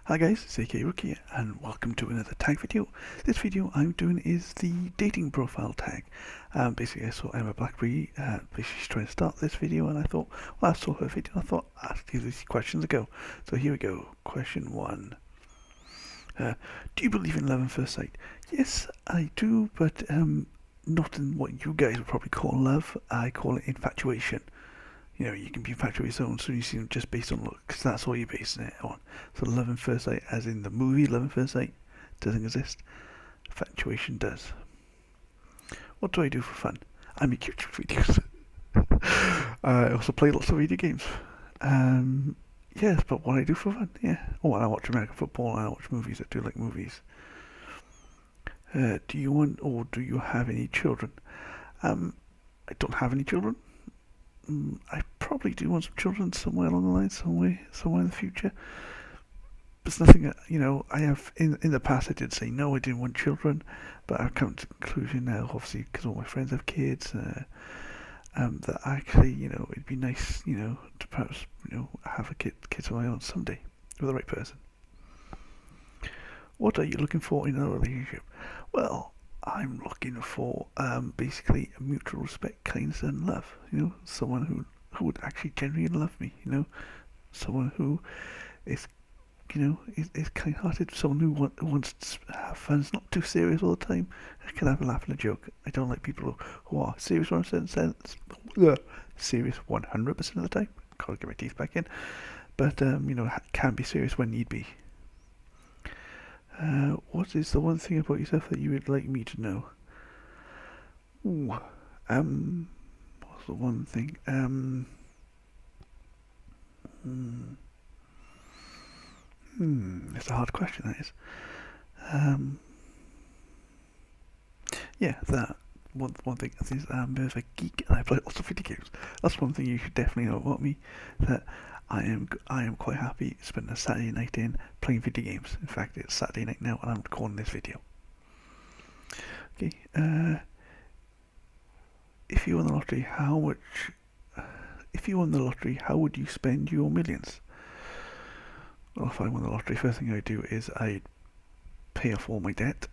Hi guys, it's AK Rookie and welcome to another tag video. This video I'm doing is the dating profile tag. Basically I saw Emma Blackberry, she's trying to start this video and I thought, well, I saw her video and I thought, I'll give these questions a go. So here we go. Question 1. Do you believe in love at first sight? Yes, I do, but not in what you guys would probably call love. I call it infatuation. You know, you can be infatuated with someone as soon as you see them just based on looks. That's all you're basing it on. So love at first sight, as in the movie Love at First Sight, doesn't exist. Infatuation does. What do I do for fun? I make YouTube videos. I also play lots of video games. Yes, but what I do for fun, yeah. Oh, and I watch American football and I watch movies. I do like movies. Do you want or do you have any children? I don't have any children. I probably do want some children somewhere along the line, somewhere in the future. But it's nothing that, I have, in the past I did say no, I didn't want children, but I've come to the conclusion now, obviously, because all my friends have kids, that actually, it'd be nice, to perhaps, have a kids of my own someday, with the right person. What are you looking for in a relationship? Well, I'm looking for basically a mutual respect, kindness, and love. Someone who would actually genuinely love me. Someone who is, is kind-hearted. Someone who wants to have fun. It's not too serious all the time. I can have a laugh and a joke. I don't like people who are serious 100%. Serious 100% of the time. Gotta get my teeth back in. But can be serious when need be. What is the one thing about yourself that you would like me to know? What's the one thing? It's a hard question, that is. Yeah, that one thing is I'm a bit of a geek and I play lots of video games. That's one thing you should definitely know about me. That I am quite happy spending a Saturday night in playing video games. In fact, it's Saturday night now and I'm recording this video. Okay, if you won the lottery, how would you spend your millions? Well, if I won the lottery, first thing I'd do is I'd pay off all my debt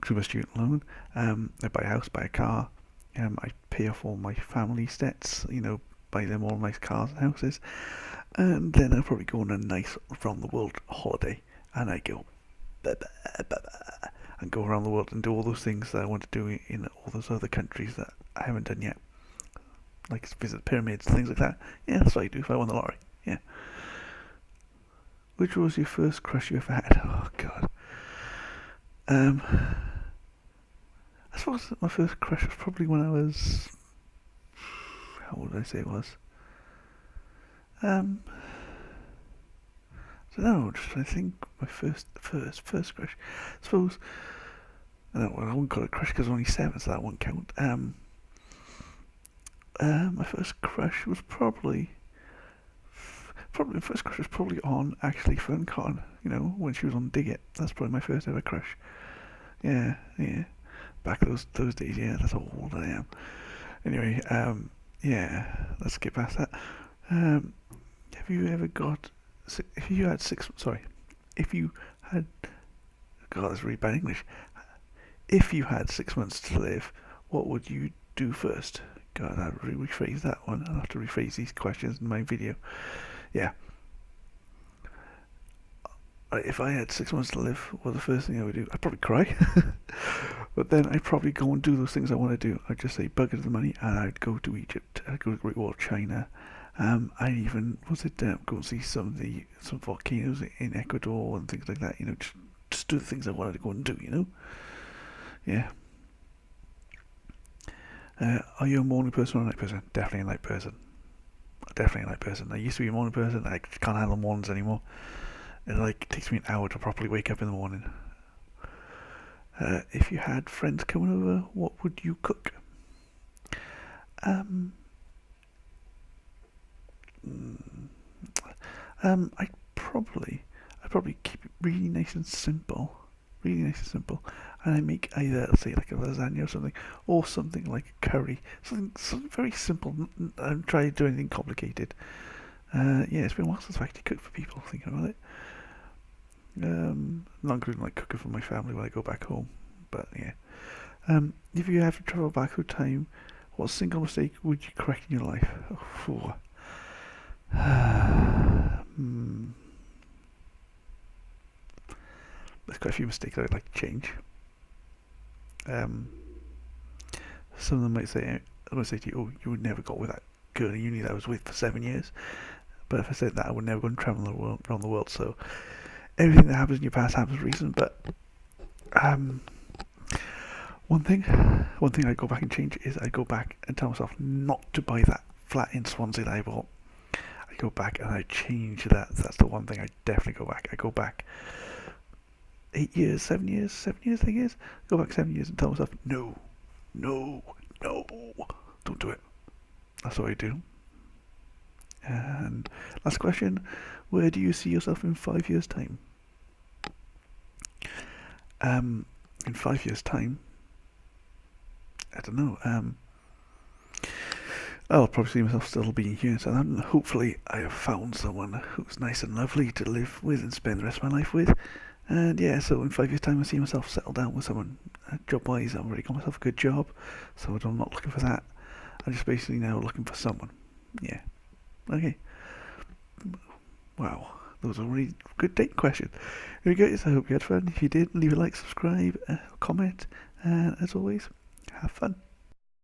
through my student loan. I'd buy a house, buy a car. I'd pay off all my family's debts, buy them all nice cars and houses, and then I'll probably go on a nice around the world holiday, and I go and go around the world and do all those things that I want to do in all those other countries that I haven't done yet, like visit pyramids, things like that. Yeah, that's what I do if I won the lottery. Yeah. Which was your first crush you ever had? Oh God. I suppose my first crush was probably when I was, how old did I say it was? I don't know, just trying to think. My first crush. I suppose, I wouldn't call it a crush because I was only 7, so that won't count. My first crush was probably my first crush was probably on actually FernCon, when she was on Dig It. That's probably my first ever crush. Yeah. Back those days, yeah, that's how old I am. Anyway, yeah, let's skip past that. Have you ever got, if you had, God, that's really bad English. If you had 6 months to live, what would you do first? God, I'll rephrase that one. I'll have to rephrase these questions in my video. Yeah. If I had 6 months to live, well, the first thing I would do, I'd probably cry. But then I'd probably go and do those things I want to do. I'd just say bugger the money and I'd go to Egypt. I'd go to Great Wall of China. I'd even, go and see some volcanoes in Ecuador and things like that. Just do the things I wanted to go and do, Yeah. Are you a morning person or a night person? Definitely a night person. I used to be a morning person. I can't handle mornings anymore. It takes me an hour to properly wake up in the morning. If you had friends coming over, what would you cook? I'd probably keep it really nice and simple, and I make either, say, like a lasagna or something like a curry, something very simple. I don't try to do anything complicated. Yeah, it's been a while since I've actually cooked for people, thinking about it. Not including like cooking for my family when I go back home, but yeah. If you have to travel back through time, what single mistake would you correct in your life? Oh, there's quite a few mistakes I'd like to change. Some of them might say, I would say to you, oh, you would never got with that girl in uni that I was with for 7 years. But if I said that, I would never go and travel around the world. So everything that happens in your past happens for a reason. But one thing I'd go back and change is I'd go back and tell myself not to buy that flat in Swansea that I bought. I'd go back and I'd change that. That's the one thing I'd definitely go back. I'd go back 8 years, 7 years, 7 years, I think it is. Go back 7 years and tell myself, no, don't do it. That's what I do. And last question, where do you see yourself in 5 years' time? In 5 years' time, I don't know. I'll probably see myself still being here in Southampton. Hopefully, I have found someone who's nice and lovely to live with and spend the rest of my life with. And yeah, so in 5 years' time, I see myself settled down with someone. Job-wise, I've already got myself a good job, so I'm not looking for that. I'm just basically now looking for someone. Yeah. Okay. Wow. That was a really good date question. Here we go. I hope you had fun. If you did, leave a like, subscribe, comment, and as always, have fun.